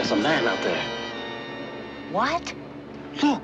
There's a man out there. What? Look.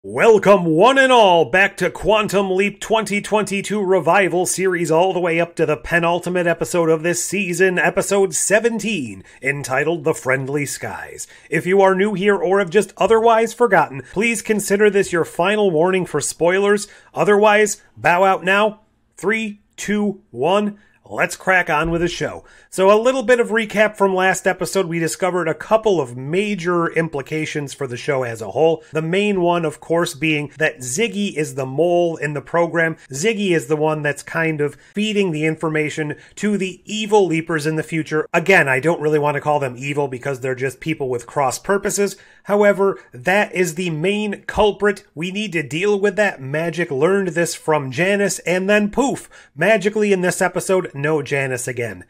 Welcome one and all back to Quantum Leap 2022 Revival Series, all the way up to the penultimate episode of this season, episode 17, entitled The Friendly Skies. If you are new here or have just otherwise forgotten, please consider this your final warning for spoilers. Otherwise, bow out now. 3, 2, 1... Let's crack on with the show. So a little bit of recap from last episode. We discovered a couple of major implications for the show as a whole. The main one, of course, being that Ziggy is the mole in the program. Ziggy is the one that's kind of feeding the information to the evil Leapers in the future. Again, I don't really want to call them evil because they're just people with cross purposes. However, that is the main culprit. We need to deal with that. Magic learned this from Janice, and then poof, magically in this episode, no Janice again.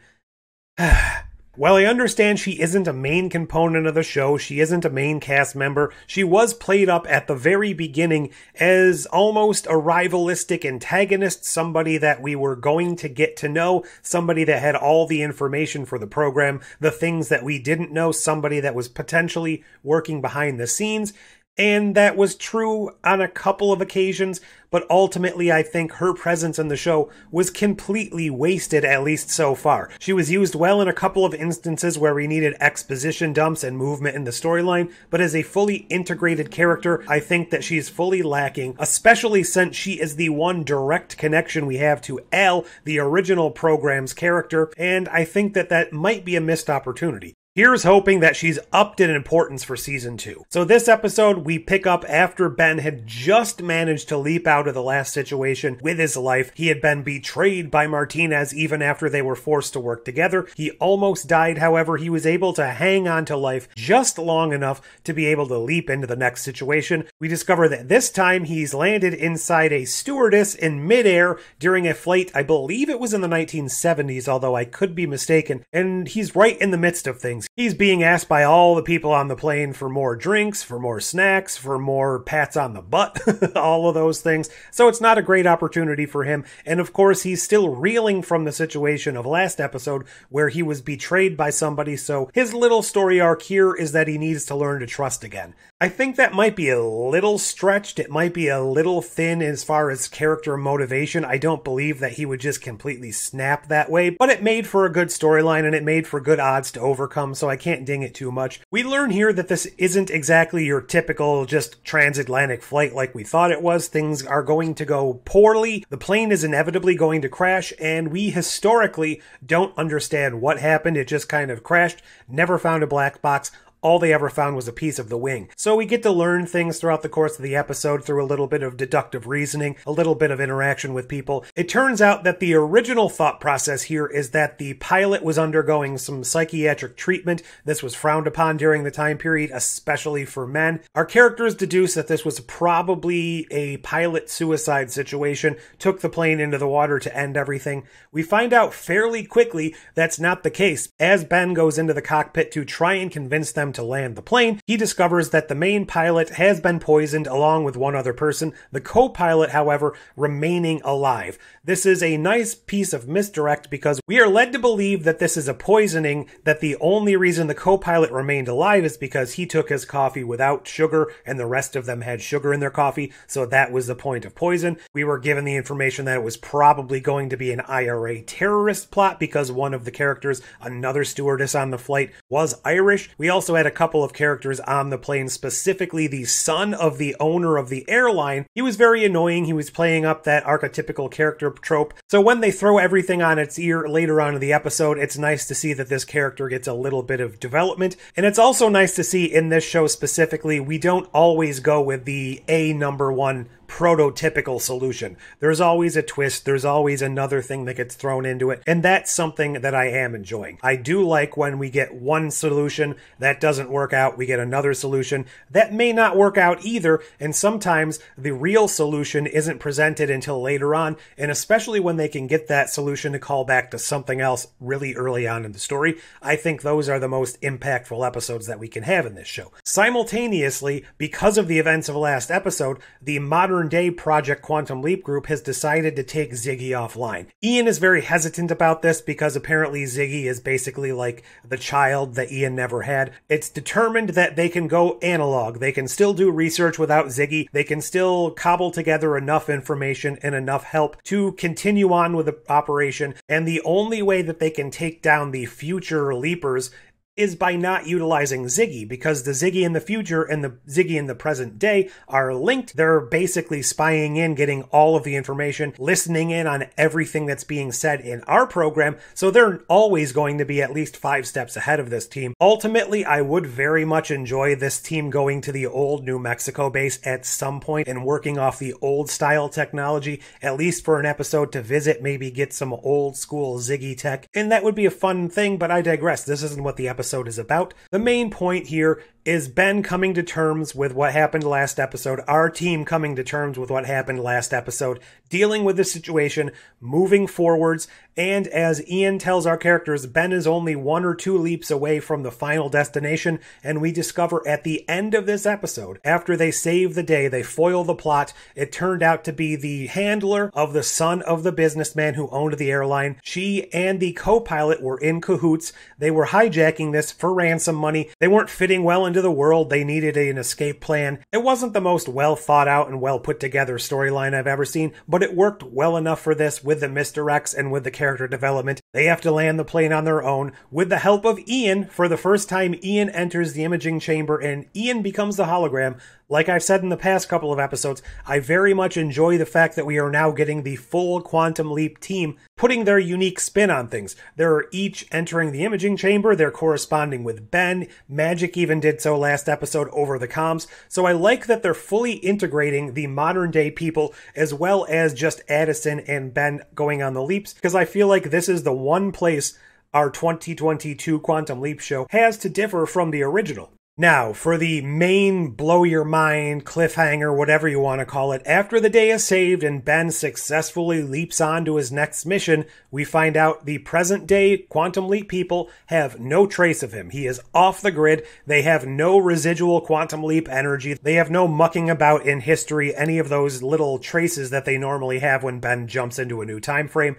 Well, I understand she isn't a main component of the show, she isn't a main cast member, she was played up at the very beginning as almost a rivalistic antagonist, somebody that we were going to get to know, somebody that had all the information for the program, the things that we didn't know, somebody that was potentially working behind the scenes. And that was true on a couple of occasions, but ultimately I think her presence in the show was completely wasted, at least so far. She was used well in a couple of instances where we needed exposition dumps and movement in the storyline, but as a fully integrated character, I think that she's fully lacking, especially since she is the one direct connection we have to Al, the original program's character, and I think that that might be a missed opportunity. Here's hoping that she's upped in importance for Season 2. So this episode, we pick up after Ben had just managed to leap out of the last situation with his life. He had been betrayed by Martinez even after they were forced to work together. He almost died, however, he was able to hang on to life just long enough to be able to leap into the next situation. We discover that this time he's landed inside a stewardess in midair during a flight, I believe it was in the 1970s, although I could be mistaken, and he's right in the midst of things. He's being asked by all the people on the plane for more drinks, for more snacks, for more pats on the butt, all of those things. So it's not a great opportunity for him. And of course, he's still reeling from the situation of last episode where he was betrayed by somebody. So his little story arc here is that he needs to learn to trust again. I think that might be a little stretched. It might be a little thin as far as character motivation. I don't believe that he would just completely snap that way, but it made for a good storyline and it made for good odds to overcome, so I can't ding it too much. We learn here that this isn't exactly your typical just transatlantic flight like we thought it was. Things are going to go poorly. The plane is inevitably going to crash, and we historically don't understand what happened. It just kind of crashed, never found a black box. All they ever found was a piece of the wing. So we get to learn things throughout the course of the episode through a little bit of deductive reasoning, a little bit of interaction with people. It turns out that the original thought process here is that the pilot was undergoing some psychiatric treatment. This was frowned upon during the time period, especially for men. Our characters deduce that this was probably a pilot suicide situation, took the plane into the water to end everything. We find out fairly quickly that's not the case. As Ben goes into the cockpit to try and convince them to land the plane, he discovers that the main pilot has been poisoned along with one other person, the co-pilot, however, remaining alive. This is a nice piece of misdirect because we are led to believe that this is a poisoning, that the only reason the co-pilot remained alive is because he took his coffee without sugar and the rest of them had sugar in their coffee, so that was the point of poison. We were given the information that it was probably going to be an IRA terrorist plot because one of the characters, another stewardess on the flight, was Irish. We also had a couple of characters on the plane, specifically the son of the owner of the airline. He was very annoying. He was playing up that archetypical character trope. So when they throw everything on its ear later on in the episode, it's nice to see that this character gets a little bit of development. And it's also nice to see in this show specifically, we don't always go with the number one prototypical solution. There's always a twist, there's always another thing that gets thrown into it, and that's something that I am enjoying. I do like when we get one solution that doesn't work out, we get another solution that may not work out either, and sometimes the real solution isn't presented until later on, and especially when they can get that solution to call back to something else really early on in the story, I think those are the most impactful episodes that we can have in this show. Simultaneously, because of the events of last episode, the modern modern day Project Quantum Leap group has decided to take Ziggy offline. Ian is very hesitant about this because apparently Ziggy is basically like the child that Ian never had. It's determined that they can go analog. They can still do research without Ziggy. They can still cobble together enough information and enough help to continue on with the operation. And the only way that they can take down the future Leapers is by not utilizing Ziggy, because the Ziggy in the future and the Ziggy in the present day are linked. They're basically spying in, getting all of the information, listening in on everything that's being said in our program, so they're always going to be at least 5 steps ahead of this team. Ultimately, I would very much enjoy this team going to the old New Mexico base at some point and working off the old style technology, at least for an episode to visit, maybe get some old school Ziggy tech, and that would be a fun thing, but I digress. This isn't what the episode is about. The main point here is Ben coming to terms with what happened last episode, our team coming to terms with what happened last episode, dealing with the situation, moving forwards, and as Ian tells our characters, Ben is only 1 or 2 leaps away from the final destination, and we discover at the end of this episode, after they save the day, they foil the plot, it turned out to be the handler of the son of the businessman who owned the airline. She and the co-pilot were in cahoots. They were hijacking this for ransom money. They weren't fitting well into the world. They needed an escape plan. It wasn't the most well thought out and well put together storyline I've ever seen, but it worked well enough for this with the misdirects and with the character development. They have to land the plane on their own. With the help of Ian, for the first time, Ian enters the imaging chamber and Ian becomes the hologram. Like I've said in the past couple of episodes, I very much enjoy the fact that we are now getting the full Quantum Leap team putting their unique spin on things. They're each entering the imaging chamber, they're corresponding with Ben. Magic even did so last episode over the comms. So I like that they're fully integrating the modern day people as well as just Addison and Ben going on the leaps, because I feel like this is the one place our 2022 Quantum Leap show has to differ from the original. Now, for the main blow-your-mind, cliffhanger, whatever you want to call it, after the day is saved and Ben successfully leaps on to his next mission, we find out the present-day Quantum Leap people have no trace of him. He is off the grid. They have no residual Quantum Leap energy. They have no mucking about in history, any of those little traces that they normally have when Ben jumps into a new time frame.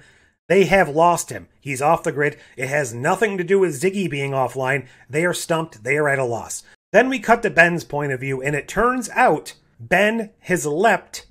They have lost him. He's off the grid. It has nothing to do with Ziggy being offline. They are stumped. They are at a loss. Then we cut to Ben's point of view, and it turns out Ben has leapt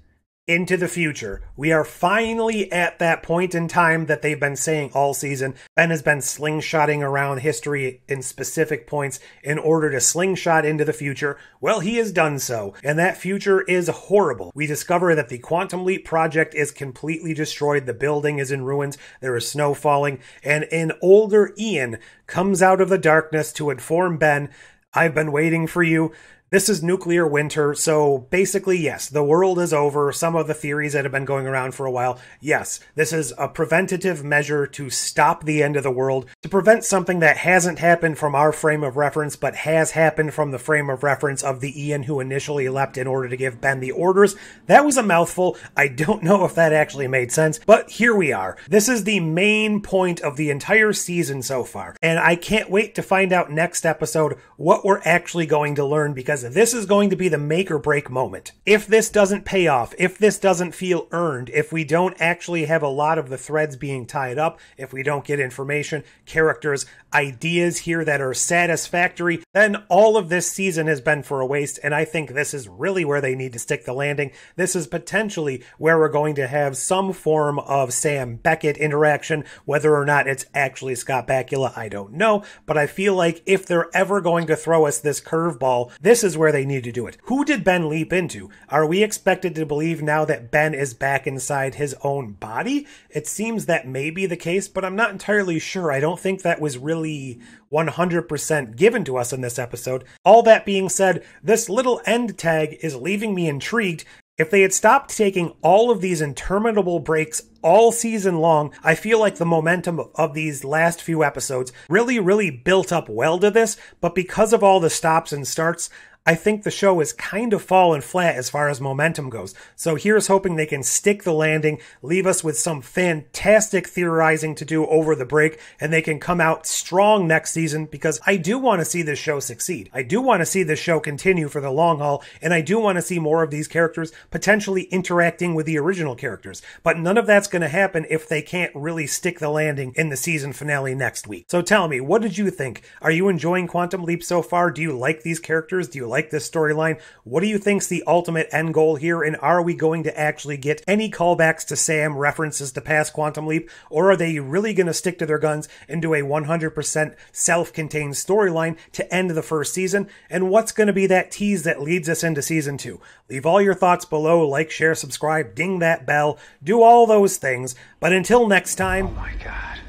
into the future. We are finally at that point in time that they've been saying all season. Ben has been slingshotting around history in specific points in order to slingshot into the future. Well, he has done so, and that future is horrible. We discover that the Quantum Leap project is completely destroyed. The building is in ruins. There is snow falling, and an older Ian comes out of the darkness to inform Ben, "I've been waiting for you. This is nuclear winter, so basically, yes, the world is over. Some of the theories that have been going around for a while, yes, this is a preventative measure to stop the end of the world, to prevent something that hasn't happened from our frame of reference, but has happened from the frame of reference of the Ian who initially leapt in order to give Ben the orders." That was a mouthful. I don't know if that actually made sense, but here we are. This is the main point of the entire season so far, and I can't wait to find out next episode what we're actually going to learn, because this is going to be the make or break moment. If this doesn't pay off, if this doesn't feel earned, if we don't actually have a lot of the threads being tied up, if we don't get information, characters, ideas here that are satisfactory, then all of this season has been for a waste, and I think this is really where they need to stick the landing. This is potentially where we're going to have some form of Sam Beckett interaction. Whether or not it's actually Scott Bakula, I don't know, but I feel like if they're ever going to throw us this curveball, this is where they need to do it. Who did Ben leap into? Are we expected to believe now that Ben is back inside his own body? It seems that may be the case, but I'm not entirely sure. I don't think that was really 100% given to us in this episode. All that being said, this little end tag is leaving me intrigued. If they had stopped taking all of these interminable breaks all season long, I feel like the momentum of these last few episodes really built up well to this, but because of all the stops and starts, I think the show is kind of fallen flat as far as momentum goes. So here's hoping they can stick the landing, leave us with some fantastic theorizing to do over the break, and they can come out strong next season, because I do want to see this show succeed. I do want to see this show continue for the long haul, and I do want to see more of these characters potentially interacting with the original characters. But none of that's going to happen if they can't really stick the landing in the season finale next week. So tell me, what did you think? Are you enjoying Quantum Leap so far? Do you like these characters? Do you like this storyline? What do you think's the ultimate end goal here? And are we going to actually get any callbacks to Sam, references to past Quantum Leap? Or are they really going to stick to their guns and do a 100% self-contained storyline to end the first season? And what's going to be that tease that leads us into season 2? Leave all your thoughts below, like, share, subscribe, ding that bell, do all those things. But until next time... Oh my God.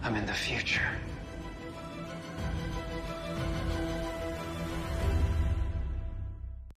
I'm in the future.